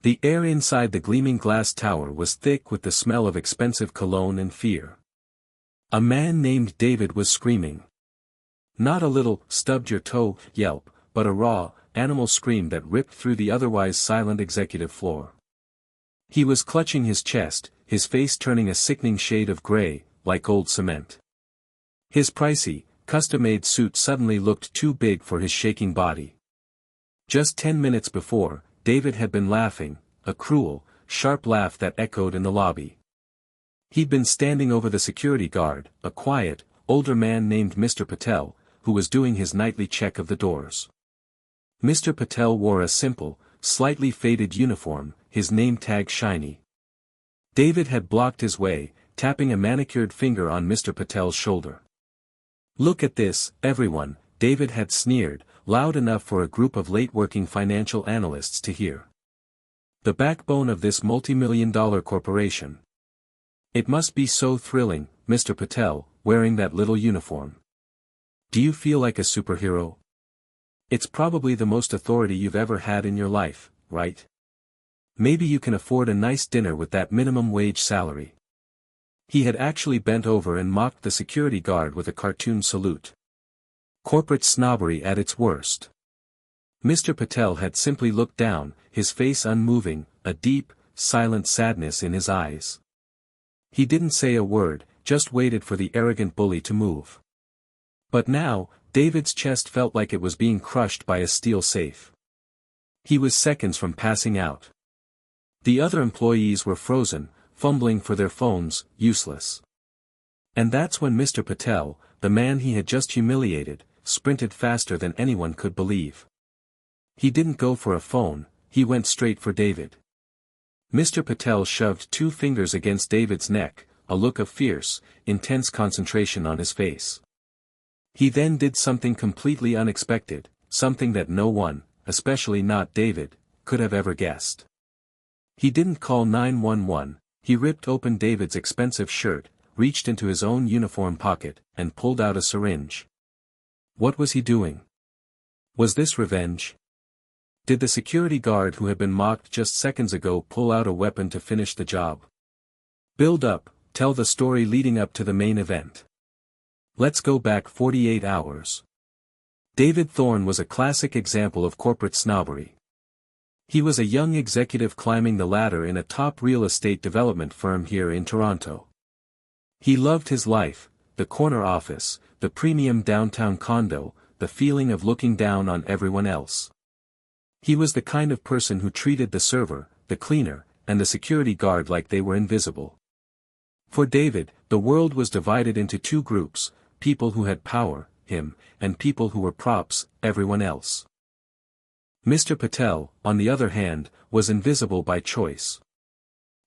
The air inside the gleaming glass tower was thick with the smell of expensive cologne and fear. A man named David was screaming. Not a little, stubbed your toe, yelp, but a raw, animal scream that ripped through the otherwise silent executive floor. He was clutching his chest, his face turning a sickening shade of gray, like old cement. His pricey, custom-made suit suddenly looked too big for his shaking body. Just 10 minutes before, David had been laughing, a cruel, sharp laugh that echoed in the lobby. He'd been standing over the security guard, a quiet, older man named Mr. Patel, who was doing his nightly check of the doors. Mr. Patel wore a simple, slightly faded uniform, his name tag shiny. David had blocked his way, tapping a manicured finger on Mr. Patel's shoulder. "Look at this, everyone," David had sneered, loud enough for a group of late-working financial analysts to hear. "The backbone of this multi-million-dollar corporation. It must be so thrilling, Mr. Patel, wearing that little uniform. Do you feel like a superhero? It's probably the most authority you've ever had in your life, right? Maybe you can afford a nice dinner with that minimum wage salary." He had actually bent over and mocked the security guard with a cartoon salute. Corporate snobbery at its worst. Mr. Patel had simply looked down, his face unmoving, a deep, silent sadness in his eyes. He didn't say a word, just waited for the arrogant bully to move. But now, David's chest felt like it was being crushed by a steel safe. He was seconds from passing out. The other employees were frozen, fumbling for their phones, useless. And that's when Mr. Patel, the man he had just humiliated, sprinted faster than anyone could believe. He didn't go for a phone, he went straight for David. Mr. Patel shoved 2 fingers against David's neck, a look of fierce, intense concentration on his face. He then did something completely unexpected, something that no one, especially not David, could have ever guessed. He didn't call 911, he ripped open David's expensive shirt, reached into his own uniform pocket, and pulled out a syringe. What was he doing? Was this revenge? Did the security guard who had been mocked just seconds ago pull out a weapon to finish the job? Build up, tell the story leading up to the main event. Let's go back 48 hours. David Thorne was a classic example of corporate snobbery. He was a young executive climbing the ladder in a top real estate development firm here in Toronto. He loved his life, the corner office, the premium downtown condo, the feeling of looking down on everyone else. He was the kind of person who treated the server, the cleaner, and the security guard like they were invisible. For David, the world was divided into 2 groups, people who had power, him, and people who were props, everyone else. Mr. Patel, on the other hand, was invisible by choice.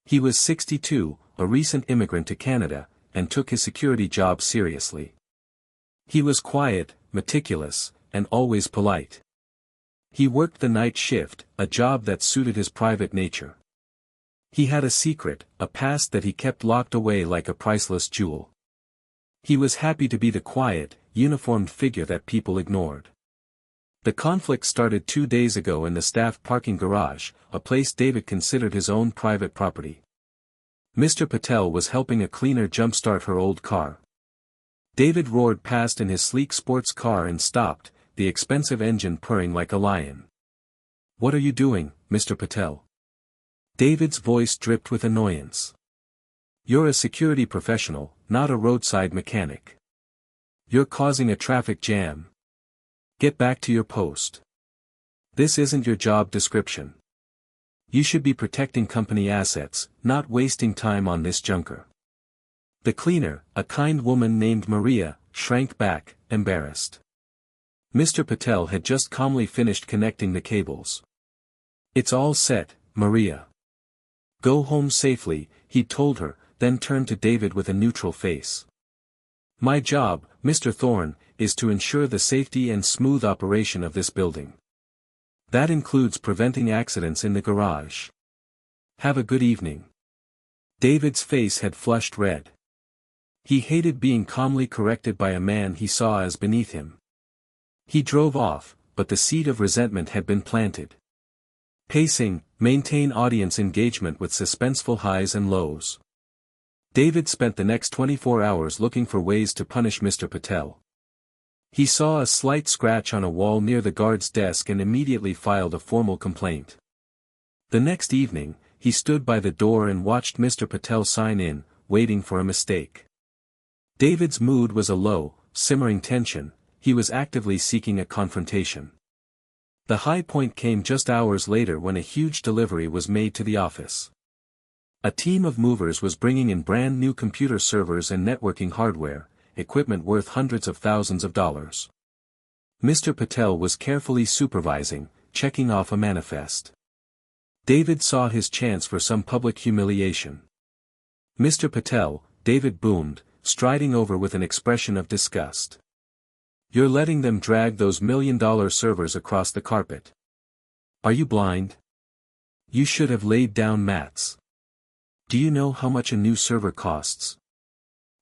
He was 62, a recent immigrant to Canada, and took his security job seriously. He was quiet, meticulous, and always polite. He worked the night shift, a job that suited his private nature. He had a secret, a past that he kept locked away like a priceless jewel. He was happy to be the quiet, uniformed figure that people ignored. The conflict started 2 days ago in the staff parking garage, a place David considered his own private property. Mr. Patel was helping a cleaner jumpstart her old car. David roared past in his sleek sports car and stopped, the expensive engine purring like a lion. "What are you doing, Mr. Patel?" David's voice dripped with annoyance. "You're a security professional, not a roadside mechanic. You're causing a traffic jam. Get back to your post. This isn't your job description. You should be protecting company assets, not wasting time on this junker." The cleaner, a kind woman named Maria, shrank back, embarrassed. Mr. Patel had just calmly finished connecting the cables. "It's all set, Maria. Go home safely," he told her, then turned to David with a neutral face. "My job, Mr. Thorne, is to ensure the safety and smooth operation of this building. That includes preventing accidents in the garage. Have a good evening." David's face had flushed red. He hated being calmly corrected by a man he saw as beneath him. He drove off, but the seed of resentment had been planted. Pacing, maintain audience engagement with suspenseful highs and lows. David spent the next 24 hours looking for ways to punish Mr. Patel. He saw a slight scratch on a wall near the guard's desk and immediately filed a formal complaint. The next evening, he stood by the door and watched Mr. Patel sign in, waiting for a mistake. David's mood was a low, simmering tension. He was actively seeking a confrontation. The high point came just hours later when a huge delivery was made to the office. A team of movers was bringing in brand new computer servers and networking hardware, equipment worth hundreds of thousands of dollars. Mr. Patel was carefully supervising, checking off a manifest. David saw his chance for some public humiliation. "Mr. Patel," David boomed, striding over with an expression of disgust. "You're letting them drag those $1 million servers across the carpet. Are you blind? You should have laid down mats. Do you know how much a new server costs?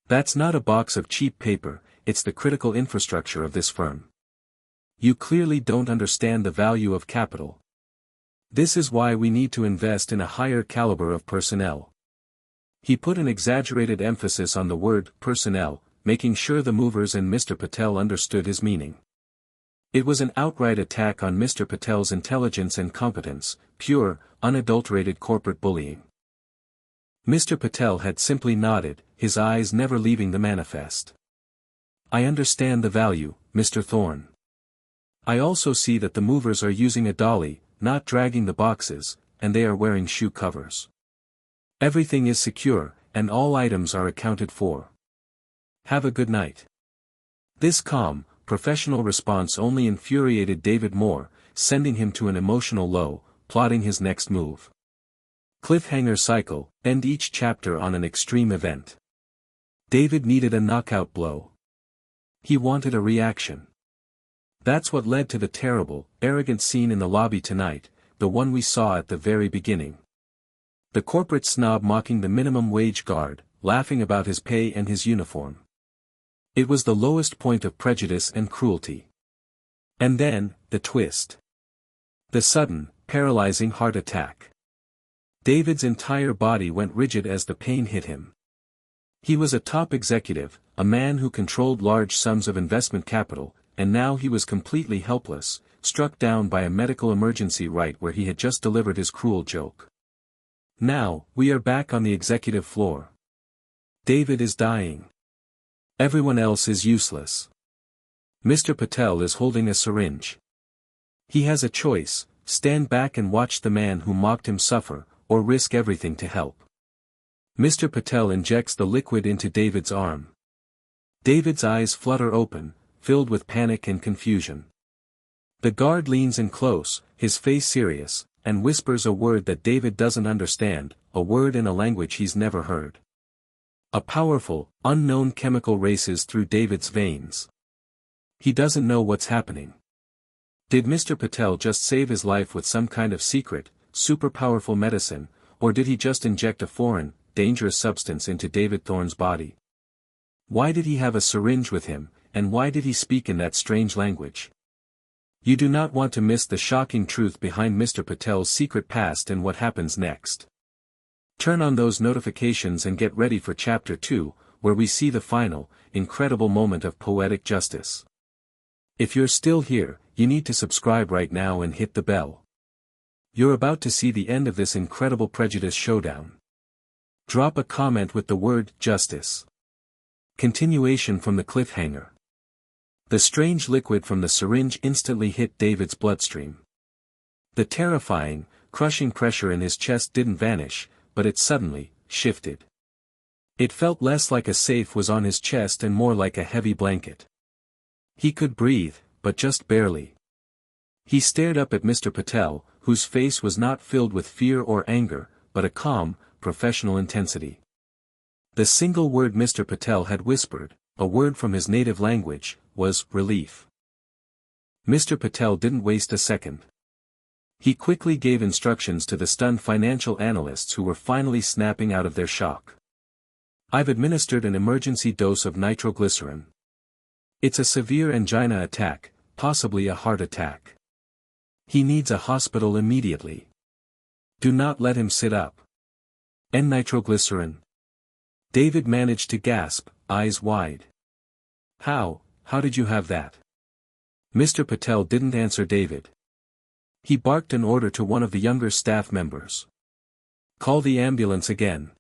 That's not a box of cheap paper, it's the critical infrastructure of this firm. You clearly don't understand the value of capital. This is why we need to invest in a higher caliber of personnel." He put an exaggerated emphasis on the word personnel, making sure the movers and Mr. Patel understood his meaning. It was an outright attack on Mr. Patel's intelligence and competence, pure, unadulterated corporate bullying. Mr. Patel had simply nodded, his eyes never leaving the manifest. "I understand the value, Mr. Thorne. I also see that the movers are using a dolly, not dragging the boxes, and they are wearing shoe covers. Everything is secure, and all items are accounted for. Have a good night." This calm, professional response only infuriated David more, sending him to an emotional low, plotting his next move. Cliffhanger cycle, end each chapter on an extreme event. David needed a knockout blow. He wanted a reaction. That's what led to the terrible, arrogant scene in the lobby tonight, the one we saw at the very beginning. The corporate snob mocking the minimum wage guard, laughing about his pay and his uniform. It was the lowest point of prejudice and cruelty. And then, the twist. The sudden, paralyzing heart attack. David's entire body went rigid as the pain hit him. He was a top executive, a man who controlled large sums of investment capital, and now he was completely helpless, struck down by a medical emergency right where he had just delivered his cruel joke. Now, we are back on the executive floor. David is dying. Everyone else is useless. Mr. Patel is holding a syringe. He has a choice: stand back and watch the man who mocked him suffer, or risk everything to help. Mr. Patel injects the liquid into David's arm. David's eyes flutter open, filled with panic and confusion. The guard leans in close, his face serious, and whispers a word that David doesn't understand, a word in a language he's never heard. A powerful, unknown chemical races through David's veins. He doesn't know what's happening. Did Mr. Patel just save his life with some kind of secret, super powerful medicine, or did he just inject a foreign, dangerous substance into David Thorne's body? Why did he have a syringe with him, and why did he speak in that strange language? You do not want to miss the shocking truth behind Mr. Patel's secret past and what happens next. Turn on those notifications and get ready for Chapter 2, where we see the final, incredible moment of poetic justice. If you're still here, you need to subscribe right now and hit the bell. You're about to see the end of this incredible prejudice showdown. Drop a comment with the word justice. Continuation from the cliffhanger. The strange liquid from the syringe instantly hit David's bloodstream. The terrifying, crushing pressure in his chest didn't vanish, but it suddenly shifted. It felt less like a safe was on his chest and more like a heavy blanket. He could breathe, but just barely. He stared up at Mr. Patel, whose face was not filled with fear or anger, but a calm, professional intensity. The single word Mr. Patel had whispered, a word from his native language, was relief. Mr. Patel didn't waste a second. He quickly gave instructions to the stunned financial analysts who were finally snapping out of their shock. I've administered an emergency dose of nitroglycerin. It's a severe angina attack, possibly a heart attack. He needs a hospital immediately. Do not let him sit up. N-nitroglycerin. David managed to gasp, eyes wide. How did you have that? Mr. Patel didn't answer David. He barked an order to one of the younger staff members. Call the ambulance again.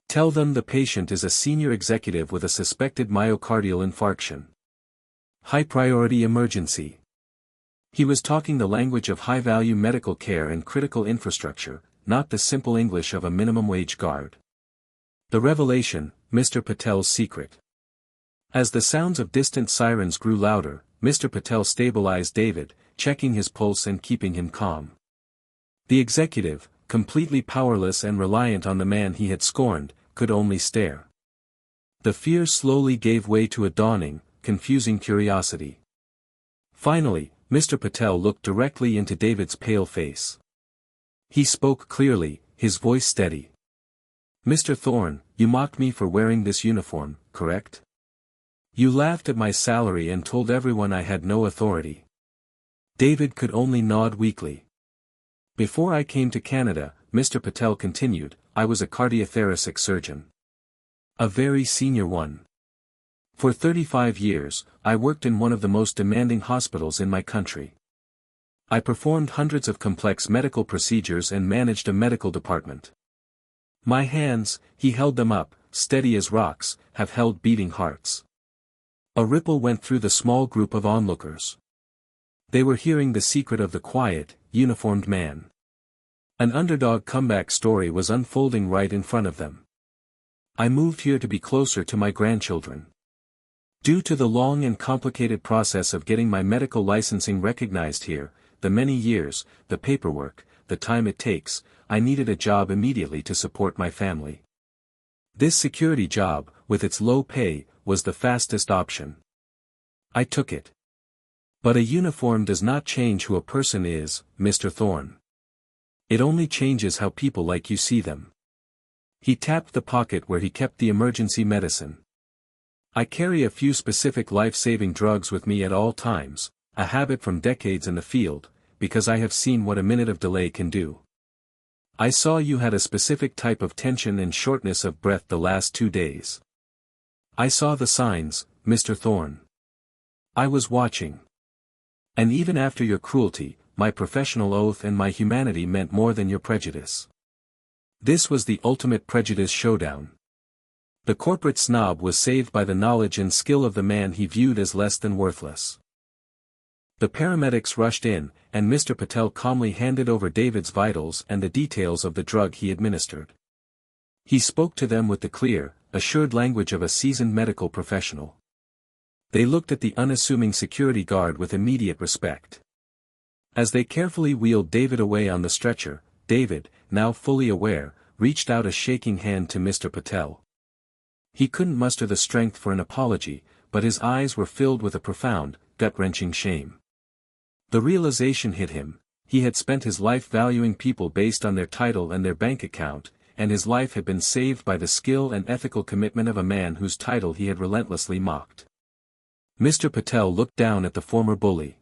Tell them the patient is a senior executive with a suspected myocardial infarction. High priority emergency. He was talking the language of high-value medical care and critical infrastructure, not the simple English of a minimum wage guard. The revelation, Mr. Patel's secret. As the sounds of distant sirens grew louder, Mr. Patel stabilized David, checking his pulse and keeping him calm. The executive, completely powerless and reliant on the man he had scorned, could only stare. The fear slowly gave way to a dawning, confusing curiosity. Finally, Mr. Patel looked directly into David's pale face. He spoke clearly, his voice steady. Mr. Thorne, you mocked me for wearing this uniform, correct? You laughed at my salary and told everyone I had no authority. David could only nod weakly. Before I came to Canada, Mr. Patel continued, I was a cardiothoracic surgeon. A very senior one. For 35 years, I worked in one of the most demanding hospitals in my country. I performed hundreds of complex medical procedures and managed a medical department. My hands, he held them up, steady as rocks, have held beating hearts. A ripple went through the small group of onlookers. They were hearing the secret of the quiet, uniformed man. An underdog comeback story was unfolding right in front of them. I moved here to be closer to my grandchildren. Due to the long and complicated process of getting my medical licensing recognized here, the many years, the paperwork, the time it takes, I needed a job immediately to support my family. This security job, with its low pay, was the fastest option. I took it. But a uniform does not change who a person is, Mr. Thorne. It only changes how people like you see them. He tapped the pocket where he kept the emergency medicine. I carry a few specific life-saving drugs with me at all times, a habit from decades in the field, because I have seen what a minute of delay can do. I saw you had a specific type of tension and shortness of breath the last 2 days. I saw the signs, Mr. Thorne. I was watching. And even after your cruelty, my professional oath and my humanity meant more than your prejudice. This was the ultimate prejudice showdown. The corporate snob was saved by the knowledge and skill of the man he viewed as less than worthless. The paramedics rushed in, and Mr. Patel calmly handed over David's vitals and the details of the drug he administered. He spoke to them with the clear, assured language of a seasoned medical professional. They looked at the unassuming security guard with immediate respect. As they carefully wheeled David away on the stretcher, David, now fully aware, reached out a shaking hand to Mr. Patel. He couldn't muster the strength for an apology, but his eyes were filled with a profound, gut-wrenching shame. The realization hit him: he had spent his life valuing people based on their title and their bank account, and his life had been saved by the skill and ethical commitment of a man whose title he had relentlessly mocked. Mr. Patel looked down at the former bully.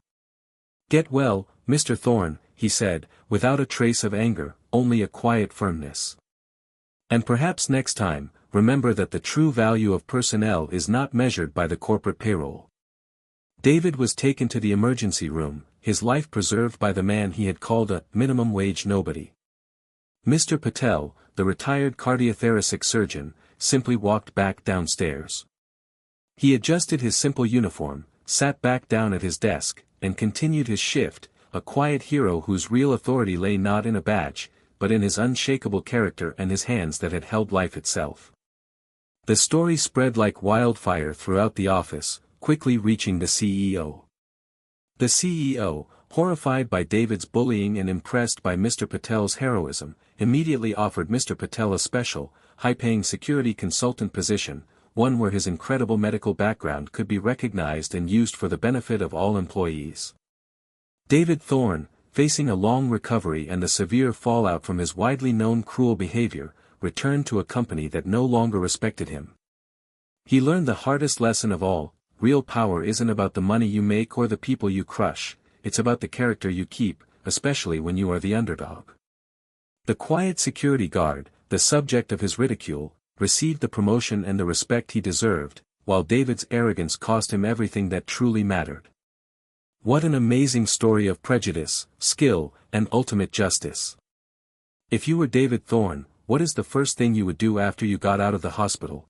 Get well, Mr. Thorne, he said, without a trace of anger, only a quiet firmness. And perhaps next time, remember that the true value of personnel is not measured by the corporate payroll. David was taken to the emergency room, his life preserved by the man he had called a minimum wage nobody. Mr. Patel, the retired cardiothoracic surgeon, simply walked back downstairs. He adjusted his simple uniform, sat back down at his desk, and continued his shift, a quiet hero whose real authority lay not in a badge, but in his unshakable character and his hands that had held life itself. The story spread like wildfire throughout the office, quickly reaching the CEO. The CEO, horrified by David's bullying and impressed by Mr. Patel's heroism, immediately offered Mr. Patel a special, high-paying security consultant position, one where his incredible medical background could be recognized and used for the benefit of all employees. David Thorne, facing a long recovery and the severe fallout from his widely known cruel behavior, returned to a company that no longer respected him. He learned the hardest lesson of all: real power isn't about the money you make or the people you crush, it's about the character you keep, especially when you are the underdog. The quiet security guard, the subject of his ridicule, received the promotion and the respect he deserved, while David's arrogance cost him everything that truly mattered. What an amazing story of prejudice, skill, and ultimate justice. If you were David Thorne, what is the first thing you would do after you got out of the hospital?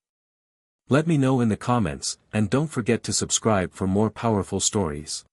Let me know in the comments, and don't forget to subscribe for more powerful stories.